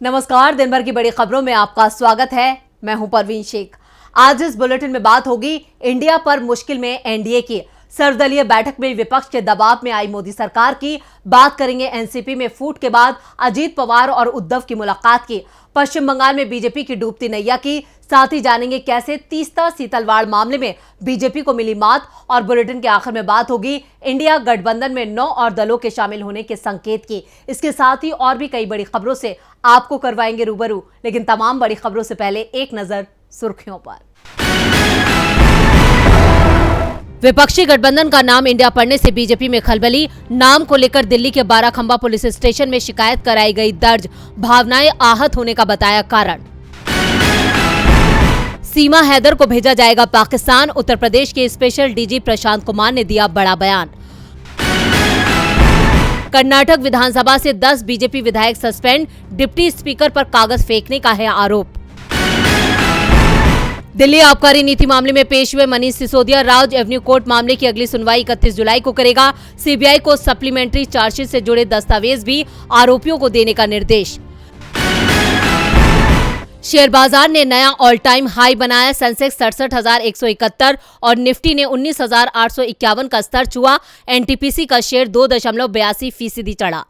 नमस्कार, दिन भर की बड़ी खबरों में आपका स्वागत है। मैं हूं परवीन शेख। आज इस बुलेटिन में बात होगी इंडिया पर मुश्किल में एनडीए की। सर्वदलीय बैठक में विपक्ष के दबाव में आई मोदी सरकार की। बात करेंगे एनसीपी में फूट के बाद अजीत पवार और उद्धव की मुलाकात की। पश्चिम बंगाल में बीजेपी की डूबती नैया की। साथ ही जानेंगे कैसे तीस्ता सीतलवाड़ मामले में बीजेपी को मिली मात। और बुलेटिन के आखिर में बात होगी इंडिया गठबंधन में 9 और दलों के शामिल होने के संकेत की। इसके साथ ही और भी कई बड़ी खबरों से आपको करवाएंगे रूबरू। लेकिन तमाम बड़ी खबरों से पहले एक नजर सुर्खियों पर। विपक्षी गठबंधन का नाम इंडिया पड़ने से बीजेपी में खलबली। नाम को लेकर दिल्ली के बाराखंबा पुलिस स्टेशन में शिकायत कराई गई दर्ज। भावनाएं आहत होने का बताया कारण। सीमा हैदर को भेजा जाएगा पाकिस्तान। उत्तर प्रदेश के स्पेशल डीजी प्रशांत कुमार ने दिया बड़ा बयान। कर्नाटक विधानसभा से 10 बीजेपी विधायक सस्पेंड। डिप्टी स्पीकर पर कागज फेंकने का है आरोप। दिल्ली आबकारी नीति मामले में पेश हुए मनीष सिसोदिया। राज एवेन्यू कोर्ट मामले की अगली सुनवाई 31 जुलाई को करेगा। सीबीआई को सप्लीमेंट्री चार्जशीट से जुड़े दस्तावेज भी आरोपियों को देने का निर्देश। शेयर बाजार ने नया ऑल टाइम हाई बनाया। सेंसेक्स 67,171 और निफ्टी ने 19,851 का स्तर छुआ। एनटीपीसी का शेयर 2.82% चढ़ा।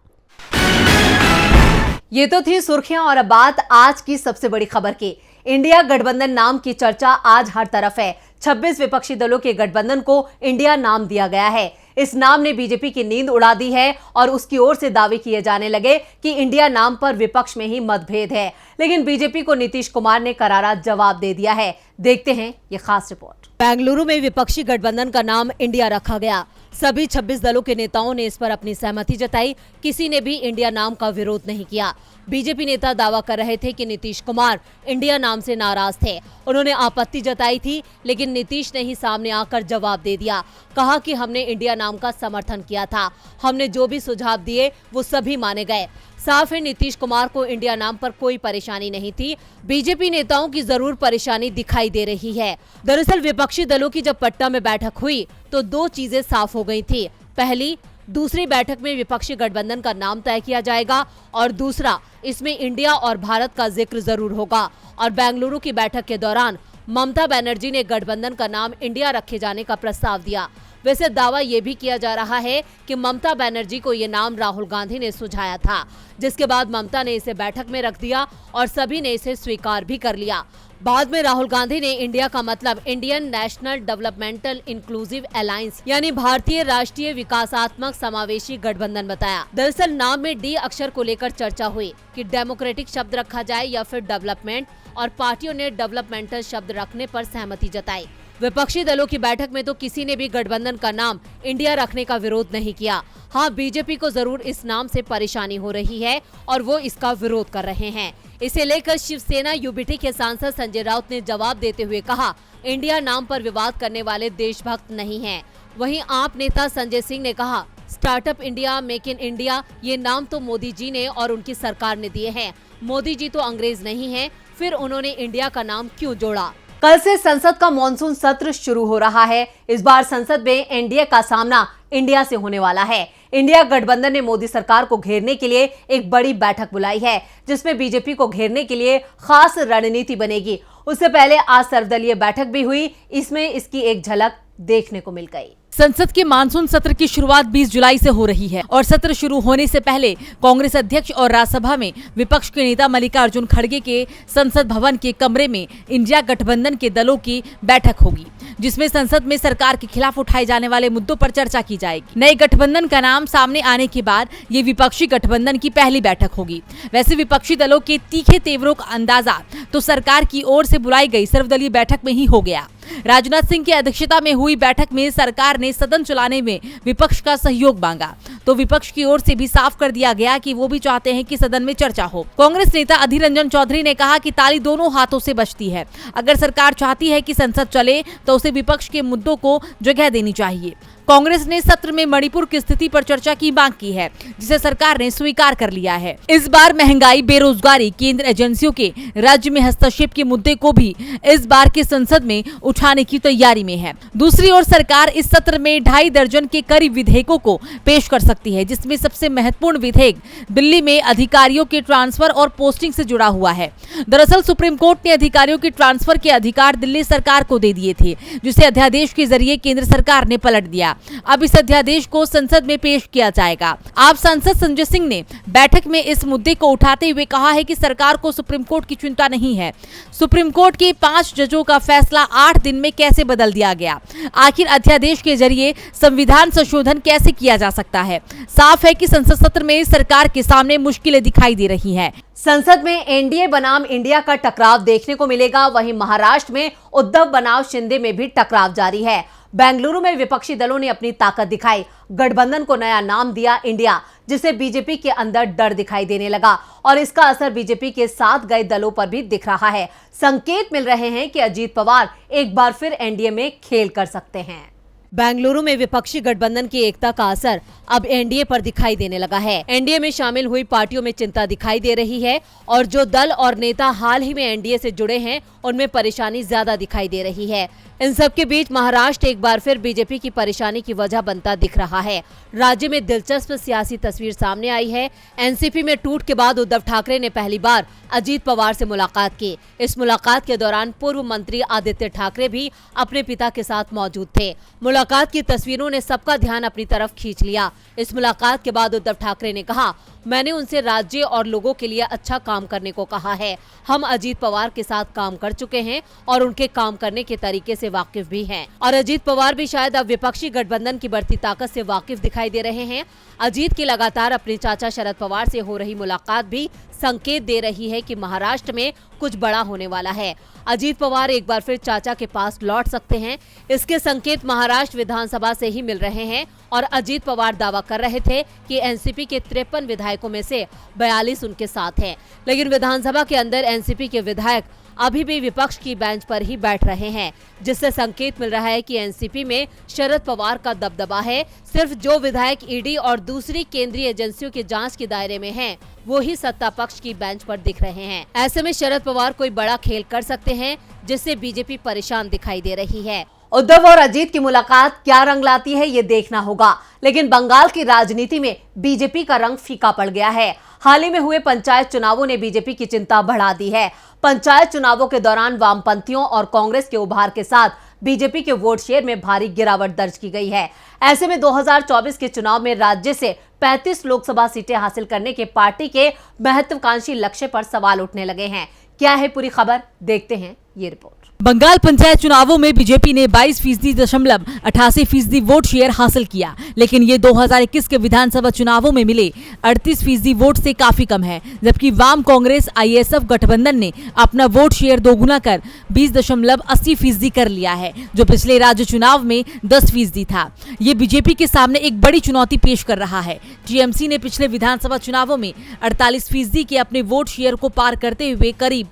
ये तो थी सुर्खियां और अब बात आज की सबसे बड़ी खबर की। इंडिया गठबंधन नाम की चर्चा आज हर तरफ है। 26 विपक्षी दलों के गठबंधन को इंडिया नाम दिया गया है। इस नाम ने बीजेपी की नींद उड़ा दी है और उसकी ओर से दावे किए जाने लगे कि इंडिया नाम पर विपक्ष में ही मतभेद है। लेकिन बीजेपी को नीतीश कुमार ने करारा जवाब दे दिया है। देखते हैं ये खास रिपोर्ट। बेंगलुरु में विपक्षी गठबंधन का नाम इंडिया रखा गया। सभी 26 दलों के नेताओं ने इस पर अपनी सहमति जताई। किसी ने भी इंडिया नाम का विरोध नहीं किया। बीजेपी नेता दावा कर रहे थे कि नीतीश कुमार इंडिया नाम से नाराज थे। उन्होंने आपत्ति जताई थी, लेकिन नीतीश ने ही सामने आकर जवाब दे दिया। कहा कि हमने इंडिया नाम का समर्थन किया था। हमने जो भी सुझाव दिए वो सभी माने गए। साफ है, नीतीश कुमार को इंडिया नाम पर कोई परेशानी नहीं थी। बीजेपी नेताओं की जरूर परेशानी दिखाई दे रही है। दरअसल विपक्षी दलों की जब पटना में बैठक हुई तो 2 चीजें साफ हो गई थी। पहली, दूसरी बैठक में विपक्षी गठबंधन का नाम तय किया जाएगा और दूसरा, इसमें इंडिया और भारत का जिक्र जरूर होगा। और बेंगलुरु की बैठक के दौरान ममता बनर्जी ने गठबंधन का नाम इंडिया रखे जाने का प्रस्ताव दिया। वैसे दावा ये भी किया जा रहा है कि ममता बनर्जी को ये नाम राहुल गांधी ने सुझाया था, जिसके बाद ममता ने इसे बैठक में रख दिया और सभी ने इसे स्वीकार भी कर लिया। बाद में राहुल गांधी ने इंडिया का मतलब Indian national developmental inclusive alliance यानी भारतीय राष्ट्रीय विकासात्मक समावेशी गठबंधन बताया। दरअसल नाम में डी अक्षर को लेकर चर्चा हुई कि डेमोक्रेटिक शब्द रखा जाए या फिर डेवलपमेंट, और पार्टियों ने डेवलपमेंटल शब्द रखने पर सहमति जताई। विपक्षी दलों की बैठक में तो किसी ने भी गठबंधन का नाम इंडिया रखने का विरोध नहीं किया। हाँ, बीजेपी को जरूर इस नाम से परेशानी हो रही है और वो इसका विरोध कर रहे हैं। इसे लेकर शिवसेना यूबीटी के सांसद संजय राउत ने जवाब देते हुए कहा, इंडिया नाम पर विवाद करने वाले देशभक्त नहीं हैं। वहीं आप नेता संजय सिंह ने कहा, startup India, make in India, ये नाम तो मोदी जी ने और उनकी सरकार ने दिए हैं। मोदी जी तो अंग्रेज नहीं हैं, फिर उन्होंने इंडिया का नाम क्यों जोड़ा। कल से संसद का मॉनसून सत्र शुरू हो रहा है। इस बार संसद में एनडीए का सामना इंडिया से होने वाला है। इंडिया गठबंधन ने मोदी सरकार को घेरने के लिए एक बड़ी बैठक बुलाई है, जिसमें बीजेपी को घेरने के लिए खास रणनीति बनेगी। उससे पहले आज सर्वदलीय बैठक भी हुई। इसमें इसकी एक झलक देखने को मिल गई। संसद के मानसून सत्र की शुरुआत 20 जुलाई से हो रही है और सत्र शुरू होने से पहले कांग्रेस अध्यक्ष और राज्यसभा में विपक्ष के नेता मल्लिकार्जुन खड़गे के संसद भवन के कमरे में इंडिया गठबंधन के दलों की बैठक होगी, जिसमें संसद में सरकार के खिलाफ उठाए जाने वाले मुद्दों पर चर्चा की जाएगी। नए गठबंधन का नाम सामने आने के बाद ये विपक्षी गठबंधन की पहली बैठक होगी। वैसे विपक्षी दलों के तीखे तेवरों का अंदाजा तो सरकार की ओर से बुलाई गई सर्वदलीय बैठक में ही हो गया। राजनाथ सिंह की अध्यक्षता में हुई बैठक में सरकार ने सदन चलाने में विपक्ष का सहयोग मांगा, तो विपक्ष की ओर से भी साफ कर दिया गया कि वो भी चाहते हैं कि सदन में चर्चा हो। कांग्रेस नेता अधीर रंजन चौधरी ने कहा कि ताली दोनों हाथों से बजती है। अगर सरकार चाहती है कि संसद चले तो उसे विपक्ष के मुद्दों को जगह देनी चाहिए। कांग्रेस ने सत्र में मणिपुर की स्थिति पर चर्चा की मांग की है, जिसे सरकार ने स्वीकार कर लिया है। इस बार महंगाई, बेरोजगारी, केंद्र एजेंसियों के राज्य में हस्तक्षेप के मुद्दे को भी इस बार के संसद में उठाने की तैयारी में है। दूसरी ओर सरकार इस सत्र में 2.5 दर्जन के करीब विधेयकों को पेश कर सकती है, जिसमें सबसे महत्वपूर्ण विधेयक दिल्ली में अधिकारियों के ट्रांसफर और पोस्टिंग से जुड़ा हुआ है। दरअसल सुप्रीम कोर्ट ने अधिकारियों के ट्रांसफर के अधिकार दिल्ली सरकार को दे दिए थे, जिसे अध्यादेश के जरिए केंद्र सरकार ने पलट दिया। अब इस अध्यादेश को संसद में पेश किया जाएगा। आप सांसद संजय सिंह ने बैठक में इस मुद्दे को उठाते हुए कहा है कि सरकार को सुप्रीम कोर्ट की चिंता नहीं है। सुप्रीम कोर्ट के 5 जजों का फैसला 8 दिन में कैसे बदल दिया गया? आखिर अध्यादेश के जरिए संविधान संशोधन कैसे किया जा सकता है? साफ है कि संसद सत्र में सरकार के सामने मुश्किलें दिखाई दे रही हैं। संसद में एनडीए बनाम इंडिया का टकराव देखने को मिलेगा। वहीं महाराष्ट्र में उद्धव बनाम शिंदे में भी टकराव जारी है। बेंगलुरु में विपक्षी दलों ने अपनी ताकत दिखाई, गठबंधन को नया नाम दिया इंडिया, जिससे बीजेपी के अंदर डर दिखाई देने लगा और इसका असर बीजेपी के साथ गए दलों पर भी दिख रहा है। संकेत मिल रहे हैं कि अजीत पवार एक बार फिर एनडीए में खेल कर सकते हैं। बेंगलुरु में विपक्षी गठबंधन की एकता का असर अब एनडीए पर दिखाई देने लगा है। एनडीए में शामिल हुई पार्टियों में चिंता दिखाई दे रही है और जो दल और नेता हाल ही में एनडीए से जुड़े हैं, उनमें परेशानी ज्यादा दिखाई दे रही है। इन सब के बीच महाराष्ट्र एक बार फिर बीजेपी की परेशानी की वजह बनता दिख रहा है। राज्य में दिलचस्प सियासी तस्वीर सामने आई है। एनसीपी में टूट के बाद उद्धव ठाकरे ने पहली बार अजीत पवार से मुलाकात की। इस मुलाकात के दौरान पूर्व मंत्री आदित्य ठाकरे भी अपने पिता के साथ मौजूद थे। मुलाकात की तस्वीरों ने सबका ध्यान अपनी तरफ खींच लिया। इस मुलाकात के बाद उद्धव ठाकरे ने कहा, मैंने उनसे राज्य और लोगों के लिए अच्छा काम करने को कहा है। हम अजीत पवार के साथ काम कर चुके हैं और उनके काम करने के तरीके से वाकिफ भी हैं। और अजीत पवार भी शायद अब विपक्षी गठबंधन की बढ़ती ताकत से वाकिफ दिखाई दे रहे हैं। अजीत की लगातार अपने चाचा शरद पवार से हो रही मुलाकात भी संकेत दे रही है कि महाराष्ट्र में कुछ बड़ा होने वाला है। अजीत पवार एक बार फिर चाचा के पास लौट सकते हैं। इसके संकेत महाराष्ट्र विधानसभा से ही मिल रहे हैं और अजीत पवार दावा कर रहे थे कि एनसीपी के 53 विधायकों में से 42 उनके साथ हैं। लेकिन विधानसभा के अंदर एनसीपी के विधायक अभी भी विपक्ष की बेंच पर ही बैठ रहे हैं, जिससे संकेत मिल रहा है कि एनसीपी में शरद पवार का दबदबा है। सिर्फ जो विधायक ईडी और दूसरी केंद्रीय एजेंसियों के जांच के दायरे में हैं, वो ही सत्ता पक्ष की बेंच पर दिख रहे हैं। ऐसे में शरद पवार कोई बड़ा खेल कर सकते हैं, जिससे बीजेपी परेशान दिखाई दे रही है। उद्धव और अजीत की मुलाकात क्या रंग लाती है, ये देखना होगा। लेकिन बंगाल की राजनीति में बीजेपी का रंग फीका पड़ गया है। हाल ही में हुए पंचायत चुनावों ने बीजेपी की चिंता बढ़ा दी है। पंचायत चुनावों के दौरान वामपंथियों और कांग्रेस के उभार के साथ बीजेपी के वोट शेयर में भारी गिरावट दर्ज की गई है। ऐसे में 2024 के चुनाव में राज्य से 35 लोकसभा सीटें हासिल करने के पार्टी के महत्वाकांक्षी लक्ष्य पर सवाल उठने लगे हैं। क्या है पूरी खबर, देखते हैं ये रिपोर्ट। बंगाल पंचायत चुनावों में बीजेपी ने 22.88% वोट शेयर हासिल किया, लेकिन ये 2021 के विधानसभा चुनावों में मिले 38% वोट से काफी कम है। जबकि वाम कांग्रेस आईएसएफ गठबंधन ने अपना वोट शेयर दोगुना कर 20.80% कर लिया है, जो पिछले राज्य चुनाव में 10% था। ये बीजेपी के सामने एक बड़ी चुनौती पेश कर रहा है। टीएमसी ने पिछले विधानसभा चुनावों में 48% के अपने वोट शेयर को पार करते हुए करीब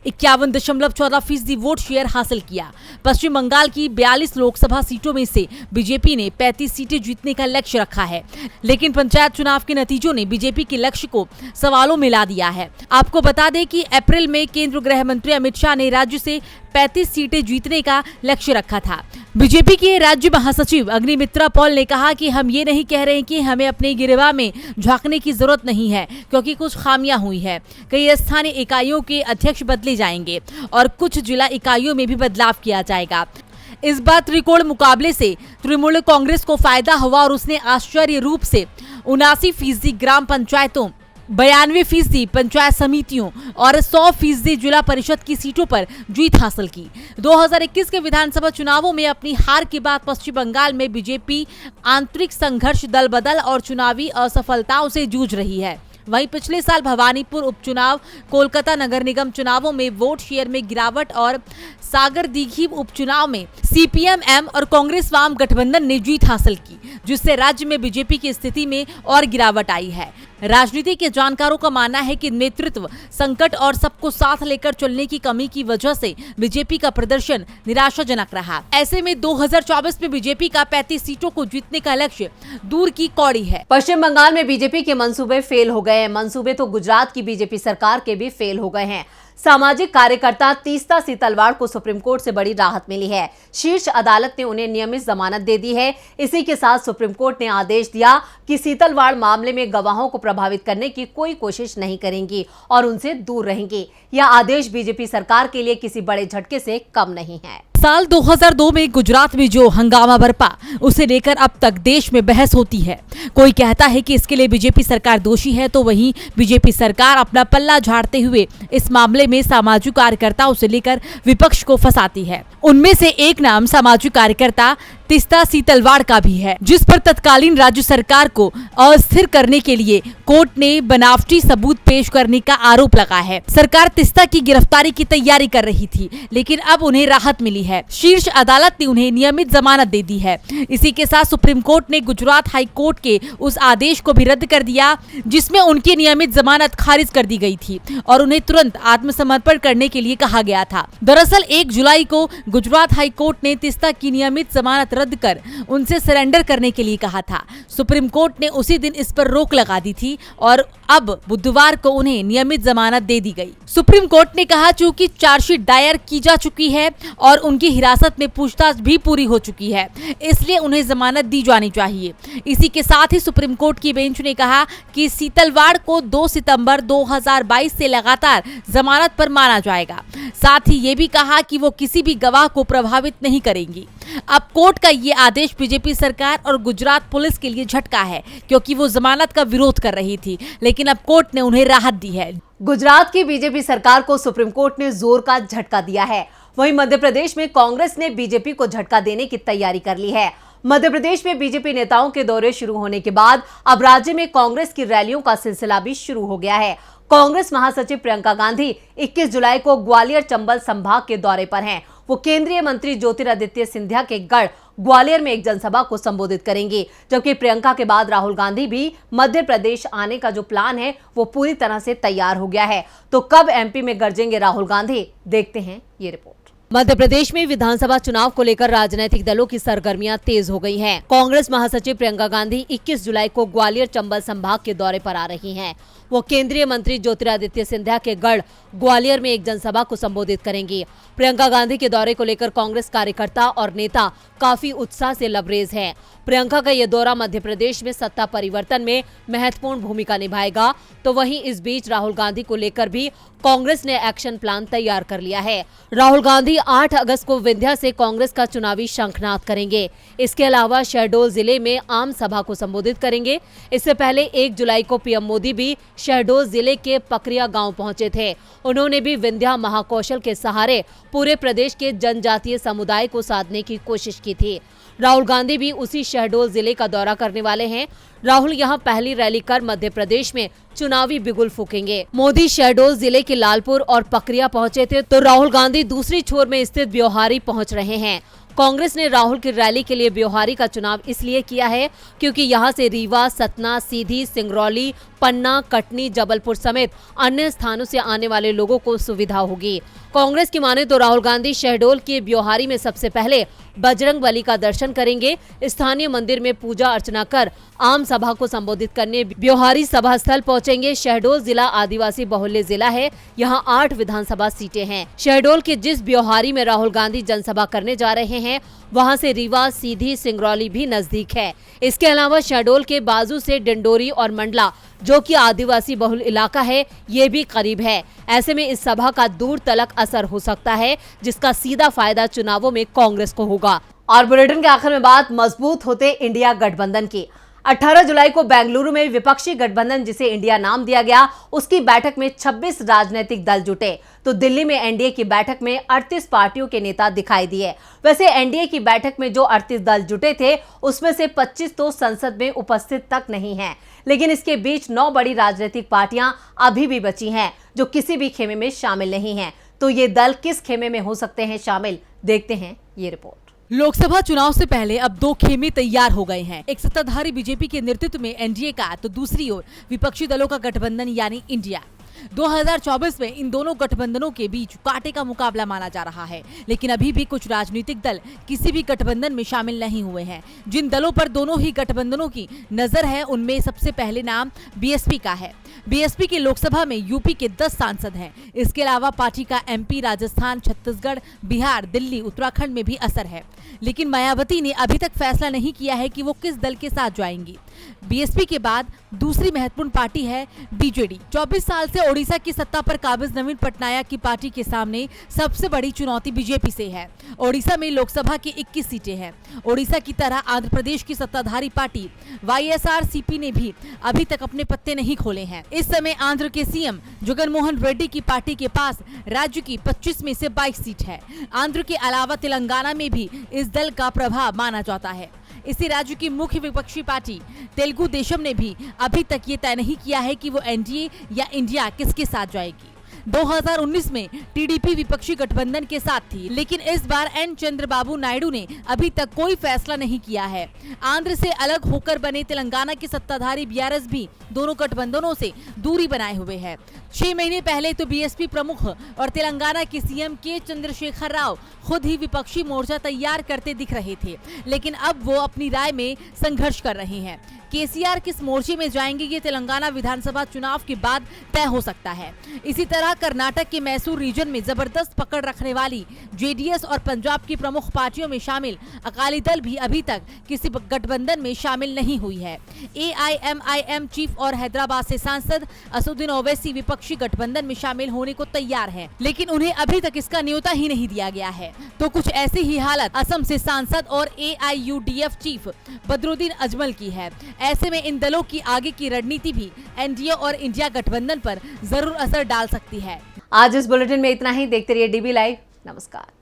51.14% वोट शेयर हासिल किया। पश्चिम बंगाल की 42 लोकसभा सीटों में से बीजेपी ने 35 सीटें जीतने का लक्ष्य रखा है, लेकिन पंचायत चुनाव के नतीजों ने बीजेपी के लक्ष्य को सवालों में ला दिया है। आपको बता दें कि अप्रैल में केंद्रीय गृह मंत्री अमित शाह ने राज्य से 35 सीटें जीतने का लक्ष्य रखा था। बीजेपी के राज्य महासचिव अग्निमित्रा पॉल ने कहा कि हम ये नहीं कह रहे हैं कि हमें अपने गिरवा में झांकने की जरूरत नहीं है, क्योंकि कुछ खामियां हुई है। कई स्थानीय इकाइयों के अध्यक्ष बदले जाएंगे और कुछ जिला इकाइयों में भी बदलाव किया जाएगा। इस बार त्रिकोण मुकाबले से तृणमूल कांग्रेस को फायदा हुआ और उसने आश्चर्य रूप से 79% ग्राम पंचायतों, 92% पंचायत समितियों और 100% जिला परिषद की सीटों पर जीत हासिल की। 2021 के विधानसभा चुनावों में अपनी हार के बाद पश्चिम बंगाल में बीजेपी आंतरिक संघर्ष, दल बदल और चुनावी असफलताओं से जूझ रही है। वहीं पिछले साल भवानीपुर उपचुनाव, कोलकाता नगर निगम चुनावों में वोट शेयर में गिरावट और सागर दीघी उपचुनाव में सीपीएम एम और कांग्रेस वाम गठबंधन ने जीत हासिल की, जिससे राज्य में बीजेपी की स्थिति में और गिरावट आई है। राजनीति के जानकारों का मानना है कि नेतृत्व संकट और सबको साथ लेकर चलने की कमी की वजह से बीजेपी का प्रदर्शन निराशाजनक रहा। ऐसे में 2024 में बीजेपी का 35 सीटों को जीतने का लक्ष्य दूर की कौड़ी है। पश्चिम बंगाल में बीजेपी के मंसूबे फेल हो गए हैं। मंसूबे तो गुजरात की बीजेपी सरकार के भी फेल हो गए हैं। सामाजिक कार्यकर्ता तीस्ता सीतलवाड़ को सुप्रीम कोर्ट से बड़ी राहत मिली है। शीर्ष अदालत ने उन्हें नियमित जमानत दे दी है। इसी के साथ सुप्रीम कोर्ट ने आदेश दिया कि सीतलवाड़ मामले में गवाहों को प्रभावित करने की कोई कोशिश नहीं करेंगी और उनसे दूर रहेंगी। यह आदेश बीजेपी सरकार के लिए किसी बड़े झटके से कम नहीं है। साल 2002 में गुजरात में जो हंगामा बरपा, उसे लेकर अब तक देश में बहस होती है। कोई कहता है कि इसके लिए बीजेपी सरकार दोषी है, तो वहीं बीजेपी सरकार अपना पल्ला झाड़ते हुए इस मामले में सामाजिक कार्यकर्ताओं से लेकर विपक्ष को फंसाती है। उनमें से एक नाम सामाजिक कार्यकर्ता तीस्ता सीतलवाड़ का भी है, जिस पर तत्कालीन राज्य सरकार को अस्थिर करने के लिए कोर्ट ने बनावटी सबूत पेश करने का आरोप लगा है। सरकार तीस्ता की गिरफ्तारी की तैयारी कर रही थी, लेकिन अब उन्हें राहत मिली है। शीर्ष अदालत ने उन्हें नियमित जमानत दे दी है। इसी के साथ सुप्रीम कोर्ट ने गुजरात हाई कोर्ट के उस आदेश को भी रद्द कर दिया जिसमें उनकी नियमित जमानत खारिज कर दी गई थी और उन्हें तुरंत आत्मसमर्पण करने के लिए कहा गया था। दरअसल 1 जुलाई को गुजरात हाई कोर्ट ने तीस्ता की नियमित जमानत रद्द कर उनसे सरेंडर करने के लिए कहा था। सुप्रीम कोर्ट ने उसी दिन इस पर रोक लगा दी थी और अब बुधवार को उन्हें नियमित जमानत दे दी गई। सुप्रीम कोर्ट ने कहा चूंकि चार्जशीट दायर की जा चुकी है और उनकी हिरासत में पूछताछ भी पूरी हो चुकी है, इसलिए उन्हें जमानत दी जानी चाहिए। इसी के साथ ही सुप्रीम कोर्ट की बेंच ने कहा कि सीतलवाड़ को 2 सितंबर 2022 से लगातार जमानत पर माना जाएगा। साथ ही ये भी कहा कि वो किसी भी गवाह को प्रभावित नहीं करेंगी। अब कोर्ट का ये आदेश बीजेपी सरकार और गुजरात पुलिस के लिए झटका है, क्योंकि वो जमानत का विरोध कर रही थी, लेकिन अब कोर्ट ने उन्हें राहत दी है। गुजरात की बीजेपी सरकार को सुप्रीम कोर्ट ने जोर का झटका दिया है। वहीं मध्य प्रदेश में कांग्रेस ने बीजेपी को झटका देने की तैयारी कर ली है। मध्य प्रदेश में बीजेपी नेताओं के दौरे शुरू होने के बाद अब राज्य में कांग्रेस की रैलियों का सिलसिला भी शुरू हो गया है। कांग्रेस महासचिव प्रियंका गांधी 21 जुलाई को ग्वालियर चंबल संभाग के दौरे पर हैं। वो केंद्रीय मंत्री ज्योतिरादित्य सिंधिया के गढ़ ग्वालियर में एक जनसभा को संबोधित करेंगी, जबकि प्रियंका के बाद राहुल गांधी भी मध्य प्रदेश आने का जो प्लान है वो पूरी तरह से तैयार हो गया है। तो कब एमपी में गरजेंगे राहुल गांधी, देखते हैं ये रिपोर्ट। मध्य प्रदेश में विधानसभा चुनाव को लेकर राजनीतिक दलों की सरगर्मियां तेज हो गई हैं। कांग्रेस महासचिव प्रियंका गांधी 21 जुलाई को ग्वालियर चंबल संभाग के दौरे पर आ रही हैं। वो केंद्रीय मंत्री ज्योतिरादित्य सिंधिया के गढ़ ग्वालियर में एक जनसभा को संबोधित करेंगी। प्रियंका गांधी के दौरे को लेकर कांग्रेस कार्यकर्ता और नेता काफी उत्साह से लबरेज हैं। प्रियंका का यह दौरा मध्य प्रदेश में सत्ता परिवर्तन में महत्वपूर्ण भूमिका निभाएगा। तो वहीं इस बीच राहुल गांधी को लेकर भी कांग्रेस ने एक्शन प्लान तैयार कर लिया है। राहुल गांधी 8 अगस्त को विंध्या से कांग्रेस का चुनावी शंखनाद करेंगे। इसके अलावा शहडोल जिले में आम सभा को संबोधित करेंगे। इससे पहले 1 जुलाई को पीएम मोदी भी शहडोल जिले के पकरिया गांव पहुंचे थे। उन्होंने भी विंध्या महाकौशल के सहारे पूरे प्रदेश के जनजातीय समुदाय को साधने की कोशिश की थी। राहुल गांधी भी उसी शहडोल जिले का दौरा करने वाले हैं। राहुल यहां पहली रैली कर मध्य प्रदेश में चुनावी बिगुल फूकेंगे। मोदी शहडोल जिले के लालपुर और पकरिया पहुंचे थे, तो राहुल गांधी दूसरी छोर में स्थित ब्योहारी पहुंच रहे हैं। कांग्रेस ने राहुल की रैली के लिए ब्योहारी का चुनाव इसलिए किया है क्योंकि यहां से रीवा, सतना, सीधी, सिंगरौली, पन्ना, कटनी, जबलपुर समेत अन्य स्थानों से आने वाले लोगों को सुविधा होगी। कांग्रेस की माने तो राहुल गांधी शहडोल के ब्योहारी में सबसे पहले बजरंगबली का दर्शन करेंगे। स्थानीय मंदिर में पूजा अर्चना कर आम सभा को संबोधित करने ब्योहारी सभा स्थल पहुंचेंगे। शहडोल जिला आदिवासी बहुल्य जिला है। यहाँ 8 विधानसभा सीटें हैं। शहडोल के जिस ब्योहारी में राहुल गांधी जनसभा करने जा रहे हैं, वहां से रीवा, सीधी, सिंगरौली भी नजदीक है। इसके अलावा शहडोल के बाजू से डिंडोरी और मंडला, जो कि आदिवासी बहुल इलाका है, ये भी करीब है। ऐसे में इस सभा का दूर तलक असर हो सकता है, जिसका सीधा फायदा चुनावों में कांग्रेस को होगा। और बुलेटिन के आखिर में बात मजबूत होते इंडिया गठबंधन की। 18 जुलाई को बेंगलुरु में विपक्षी गठबंधन, जिसे इंडिया नाम दिया गया, उसकी बैठक में 26 राजनीतिक दल जुटे। तो दिल्ली में एनडीए की बैठक में 38 पार्टियों के नेता दिखाई दिए। वैसे एनडीए की बैठक में जो 38 दल जुटे थे, उसमें से 25 तो संसद में उपस्थित तक नहीं हैं। लेकिन इसके बीच 9 बड़ी राजनीतिक पार्टियां अभी भी बची हैं, जो किसी भी खेमे में शामिल नहीं हैं। तो ये दल किस खेमे में हो सकते हैं शामिल, देखते हैं ये रिपोर्ट। लोकसभा चुनाव से पहले अब दो खेमे तैयार हो गए हैं। एक सत्ताधारी बीजेपी के नेतृत्व में एनडीए का, तो दूसरी ओर विपक्षी दलों का गठबंधन यानी इंडिया। 2024 में इन दोनों गठबंधनों के बीच कांटे का मुकाबला माना जा रहा है, लेकिन अभी भी कुछ राजनीतिक दल किसी भी गठबंधन में शामिल नहीं हुए हैं। जिन दलों पर दोनों ही गठबंधनों की नजर है, उनमें सबसे पहले नाम बीएसपी का है। बीएसपी के लोकसभा में यूपी के 10 सांसद हैं। इसके अलावा पार्टी का एमपी, राजस्थान, छत्तीसगढ़, बिहार, दिल्ली, उत्तराखंड में भी असर है। लेकिन मायावती ने अभी तक फैसला नहीं किया है कि वो किस दल के साथ जाएंगी। बीएसपी के बाद दूसरी महत्वपूर्ण पार्टी है बीजेडी। 24 साल से ओडिशा की सत्ता पर काबिज नवीन पटनायक की पार्टी के सामने सबसे बड़ी चुनौती बीजेपी से है। ओडिशा में लोकसभा की 21 सीटें हैं। ओडिशा की तरह आंध्र प्रदेश की सत्ताधारी पार्टी वाईएसआरसीपी ने भी अभी तक अपने पत्ते नहीं खोले हैं। इस समय आंध्र के सीएम जगनमोहन रेड्डी की पार्टी के पास राज्य की 25 में से 22 सीट है। आंध्र के अलावा तेलंगाना में भी इस दल का प्रभाव माना जाता है। इसी राज्य की मुख्य विपक्षी पार्टी तेलुगु देशम ने भी अभी तक ये तय नहीं किया है कि वो एनडीए या इंडिया किसके साथ जाएगी। 2019 में टीडीपी विपक्षी गठबंधन के साथ थी, लेकिन इस बार एन चंद्रबाबू नायडू ने अभी तक कोई फैसला नहीं किया है। आंध्र से अलग होकर बने तेलंगाना के सत्ताधारी बीआरएस भी दोनों गठबंधनों से दूरी बनाए हुए है। 6 महीने पहले तो बीएसपी प्रमुख और तेलंगाना के सीएम के चंद्रशेखर राव खुद ही विपक्षी मोर्चा तैयार करते दिख रहे थे, लेकिन अब वो अपनी राय में संघर्ष कर रहे हैं। केसीआर किस मोर्चे में जाएंगे, ये तेलंगाना विधानसभा चुनाव के बाद तय हो सकता है। इसी तरह कर्नाटक के मैसूर रीजन में जबरदस्त पकड़ रखने वाली जेडीएस और पंजाब की प्रमुख पार्टियों में शामिल अकाली दल भी अभी तक किसी गठबंधन में शामिल नहीं हुई है। एआईएमआईएम चीफ और हैदराबाद से सांसद असदुद्दीन ओवैसी विपक्षी गठबंधन में शामिल होने को तैयार हैं, लेकिन उन्हें अभी तक इसका न्योता ही नहीं दिया गया है। तो कुछ ऐसी ही हालत असम से सांसद और एआईयूडीएफ चीफ बदरुद्दीन अजमल की है। ऐसे में इन दलों की आगे की रणनीति भी एनडीए और इंडिया गठबंधन पर जरूर असर डाल सकती है। आज इस बुलेटिन में इतना ही। देखते रहिए डीबी लाइव। नमस्कार।